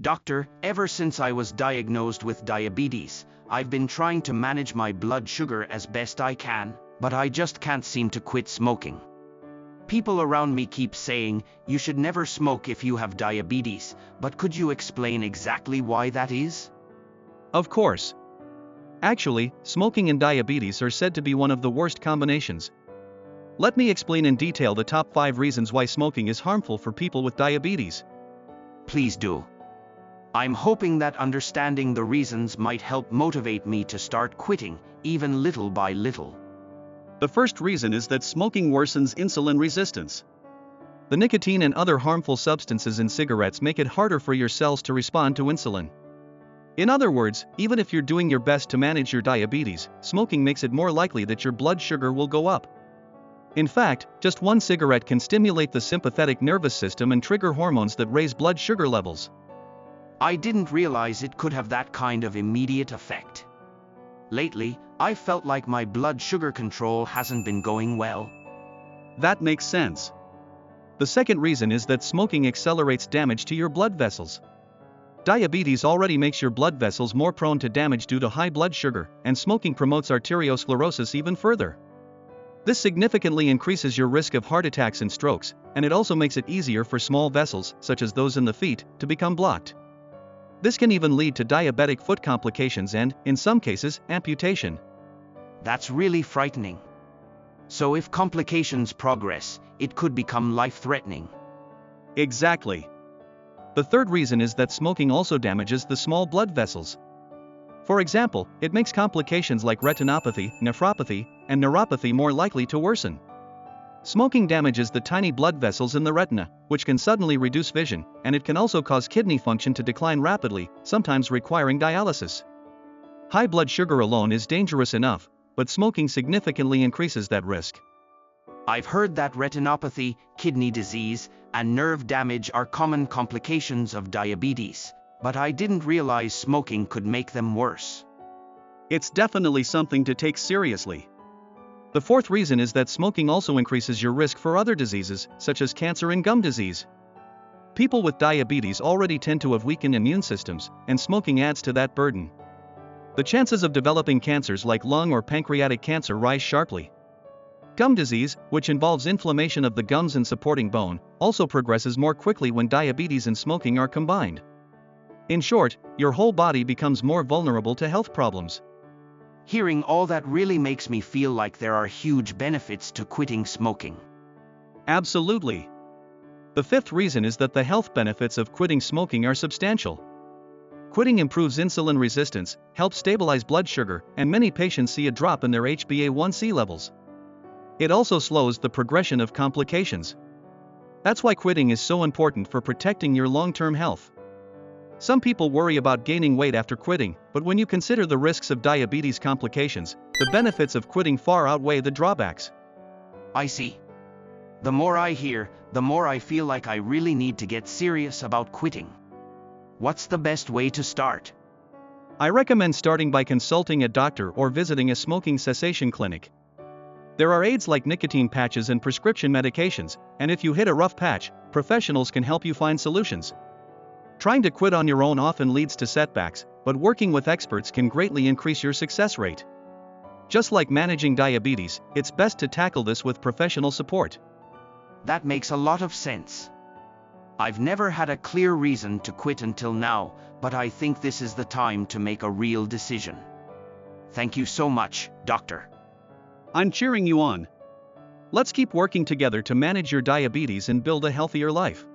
Doctor, ever since I was diagnosed with diabetes, I've been trying to manage my blood sugar as best I can, but I just can't seem to quit smoking. People around me keep saying, you should never smoke if you have diabetes, but could you explain exactly why that is? Of course. Actually, smoking and diabetes are said to be one of the worst combinations. Let me explain in detail the top 5 reasons why smoking is harmful for people with diabetes. Please do. I'm hoping that understanding the reasons might help motivate me to start quitting, even little by little. The first reason is that smoking worsens insulin resistance. The nicotine and other harmful substances in cigarettes make it harder for your cells to respond to insulin. In other words, even if you're doing your best to manage your diabetes, smoking makes it more likely that your blood sugar will go up. In fact, just one cigarette can stimulate the sympathetic nervous system and trigger hormones that raise blood sugar levels. I didn't realize it could have that kind of immediate effect. Lately, I felt like my blood sugar control hasn't been going well. That makes sense. The second reason is that smoking accelerates damage to your blood vessels. Diabetes already makes your blood vessels more prone to damage due to high blood sugar, and smoking promotes arteriosclerosis even further. This significantly increases your risk of heart attacks and strokes, and it also makes it easier for small vessels, such as those in the feet, to become blocked. This can even lead to diabetic foot complications and, in some cases, amputation. That's really frightening. So if complications progress, it could become life-threatening. Exactly. The third reason is that smoking also damages the small blood vessels. For example, it makes complications like retinopathy, nephropathy, and neuropathy more likely to worsen. Smoking damages the tiny blood vessels in the retina, which can suddenly reduce vision, and it can also cause kidney function to decline rapidly, sometimes requiring dialysis. High blood sugar alone is dangerous enough, but smoking significantly increases that risk. I've heard that retinopathy, kidney disease, and nerve damage are common complications of diabetes, but I didn't realize smoking could make them worse. It's definitely something to take seriously. The fourth reason is that smoking also increases your risk for other diseases, such as cancer and gum disease. People with diabetes already tend to have weakened immune systems, and smoking adds to that burden. The chances of developing cancers like lung or pancreatic cancer rise sharply. Gum disease, which involves inflammation of the gums and supporting bone, also progresses more quickly when diabetes and smoking are combined. In short, your whole body becomes more vulnerable to health problems. Hearing all that really makes me feel like there are huge benefits to quitting smoking. Absolutely. The fifth reason is that the health benefits of quitting smoking are substantial. Quitting improves insulin resistance, helps stabilize blood sugar, and many patients see a drop in their HbA1c levels. It also slows the progression of complications. That's why quitting is so important for protecting your long-term health. Some people worry about gaining weight after quitting, but when you consider the risks of diabetes complications, the benefits of quitting far outweigh the drawbacks. I see. The more I hear, the more I feel like I really need to get serious about quitting. What's the best way to start? I recommend starting by consulting a doctor or visiting a smoking cessation clinic. There are aids like nicotine patches and prescription medications, and if you hit a rough patch, professionals can help you find solutions. Trying to quit on your own often leads to setbacks, but working with experts can greatly increase your success rate. Just like managing diabetes, it's best to tackle this with professional support. That makes a lot of sense. I've never had a clear reason to quit until now, but I think this is the time to make a real decision. Thank you so much, Doctor. I'm cheering you on. Let's keep working together to manage your diabetes and build a healthier life.